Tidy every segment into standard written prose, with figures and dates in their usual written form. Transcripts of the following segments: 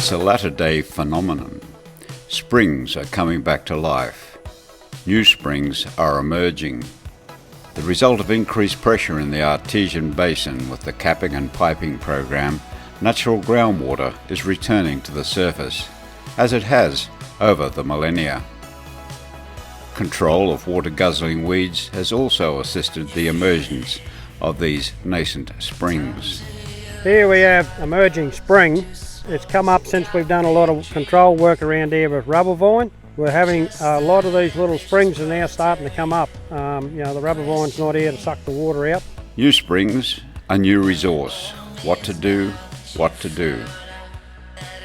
It's a latter-day phenomenon. Springs are coming back to life. New springs are emerging. The result of increased pressure in the Artesian Basin with the capping and piping program, natural groundwater is returning to the surface, as it has over the millennia. Control of water-guzzling weeds has also assisted the emergence of these nascent springs. Here we have emerging spring. It's come up since we've done a lot of control work around here with rubber vine. We're having a lot of these little springs are now starting to come up. The rubber vine's not here to suck the water out. New springs, a new resource. What to do, what to do.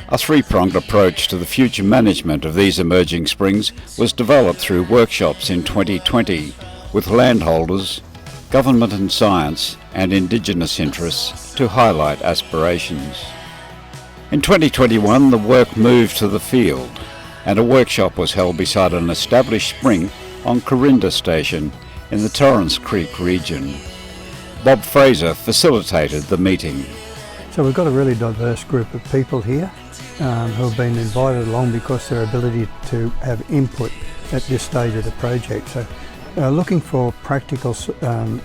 A three-pronged approach to the future management of these emerging springs was developed through workshops in 2020 with landholders, government and science and Indigenous interests to highlight aspirations. In 2021 the work moved to the field and a workshop was held beside an established spring on Corinda Station in the Torrens Creek region. Bob Fraser facilitated the meeting. So we've got a really diverse group of people here who have been invited along because of their ability to have input at this stage of the project. So looking for practical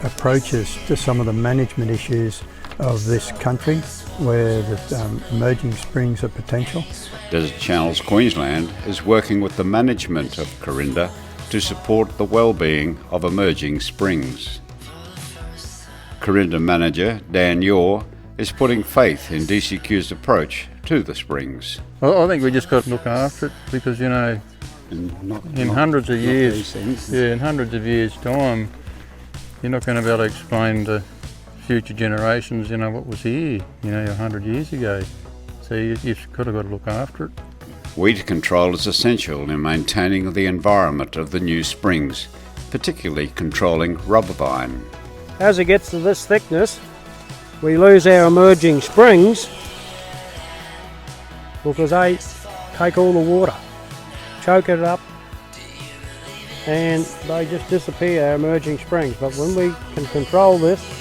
approaches to some of the management issues of this country where the emerging springs are potential. Desert Channels Queensland is working with the management of Corinda to support the well-being of emerging springs. Corinda manager Dan Yaw is putting faith in DCQ's approach to the springs. Well, I think we just got to look after it because, in hundreds of years, in hundreds of years' time, you're not going to be able to explain to future generations, what was here, 100 years ago. So you've got to look after it. Weed control is essential in maintaining the environment of the new springs, particularly controlling rubber vine. As it gets to this thickness, we lose our emerging springs because they take all the water, choke it up, and they just disappear, our emerging springs. But when we can control this,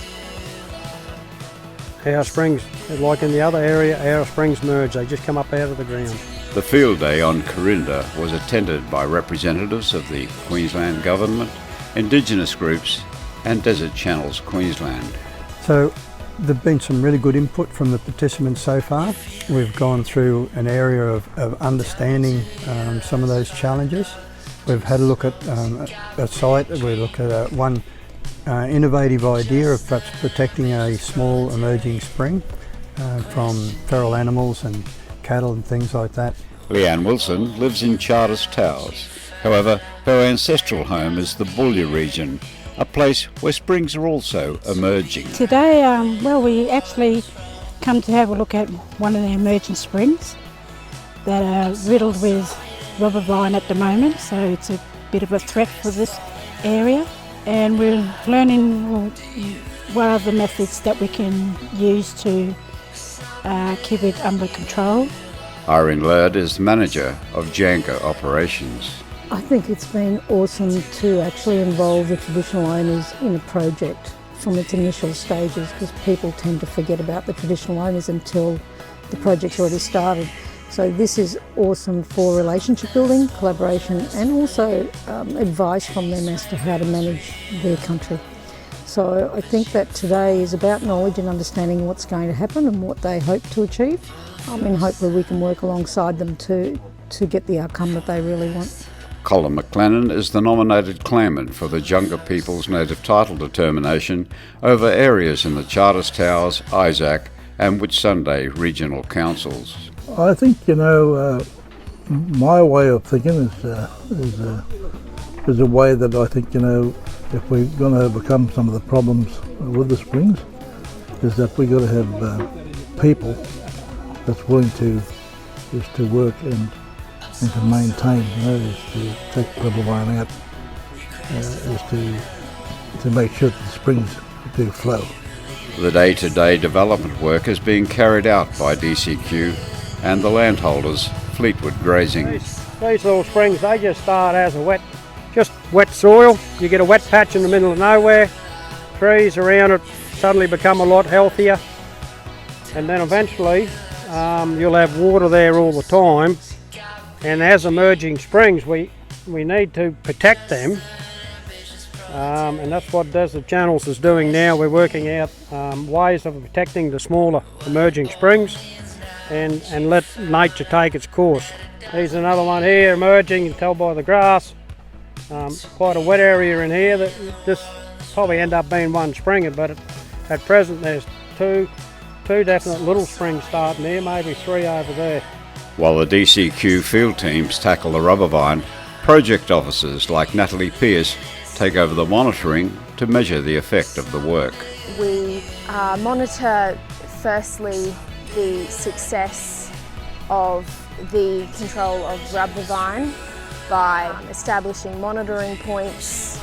our springs, like in the other area, our springs merge, they just come up out of the ground. The field day on Corinda was attended by representatives of the Queensland Government, Indigenous groups and Desert Channels Queensland. So there've been some really good input from the participants so far. We've gone through an area of understanding some of those challenges. We've had a look at a site, we look at one innovative idea of perhaps protecting a small emerging spring from feral animals and cattle and things like that. Leanne Wilson lives in Charters Towers. However, her ancestral home is the Boulia region, a place where springs are also emerging. Today, we actually come to have a look at one of the emerging springs that are riddled with rubber vine at the moment, so it's a bit of a threat for this area. And we're learning what are the methods that we can use to keep it under control. Irene Laird is manager of Janga operations. I think it's been awesome to actually involve the traditional owners in a project from its initial stages, because people tend to forget about the traditional owners until the project's already started. So this is awesome for relationship building, collaboration, and also advice from them as to how to manage their country. So I think that today is about knowledge and understanding what's going to happen and what they hope to achieve. And hopefully we can work alongside them to get the outcome that they really want. Colin McLennan is the nominated claimant for the Janga People's Native Title determination over areas in the Charters Towers, Isaac and Whitsunday regional councils. I think, my way of thinking is a way that I think, if we're going to overcome some of the problems with the springs, is that we've got to have people that's willing to work and to maintain, is to take the rubber vine out, is to make sure that the springs do flow. The day-to-day development work is being carried out by DCQ and the landholders, Fleetwood Grazing. These little springs, they just start as just wet soil. You get a wet patch in the middle of nowhere, trees around it suddenly become a lot healthier, and then eventually you'll have water there all the time, and as emerging springs we need to protect them, and that's what Desert Channels is doing now. We're working out ways of protecting the smaller emerging springs and let nature take its course. Here's another one here emerging, you can tell by the grass. Quite a wet area in here. This probably end up being one springer, but at present there's two definite little springs starting here, maybe 3 over there. While the DCQ field teams tackle the rubber vine, project officers like Natalie Pearce take over the monitoring to measure the effect of the work. We monitor firstly the success of the control of rubber vine by establishing monitoring points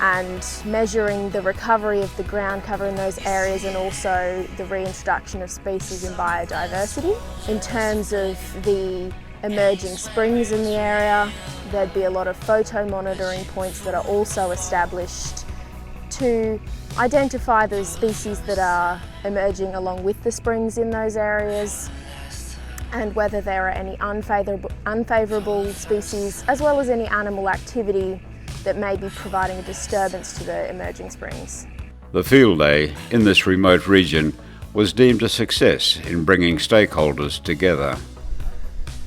and measuring the recovery of the ground cover in those areas, and also the reintroduction of species and biodiversity. In terms of the emerging springs in the area, there'd be a lot of photo monitoring points that are also established to identify the species that are emerging along with the springs in those areas, and whether there are any unfavourable species, as well as any animal activity that may be providing a disturbance to the emerging springs. The field day in this remote region was deemed a success in bringing stakeholders together.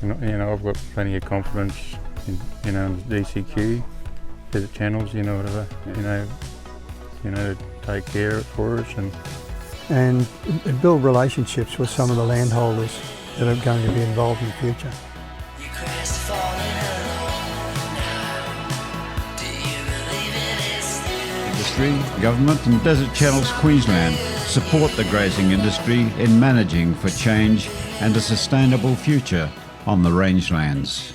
I've got plenty of confidence in, in DCQ, Desert Channels, whatever, to take care of it for us And build relationships with some of the landholders that are going to be involved in the future. Industry, government and Desert Channels Queensland support the grazing industry in managing for change and a sustainable future on the rangelands.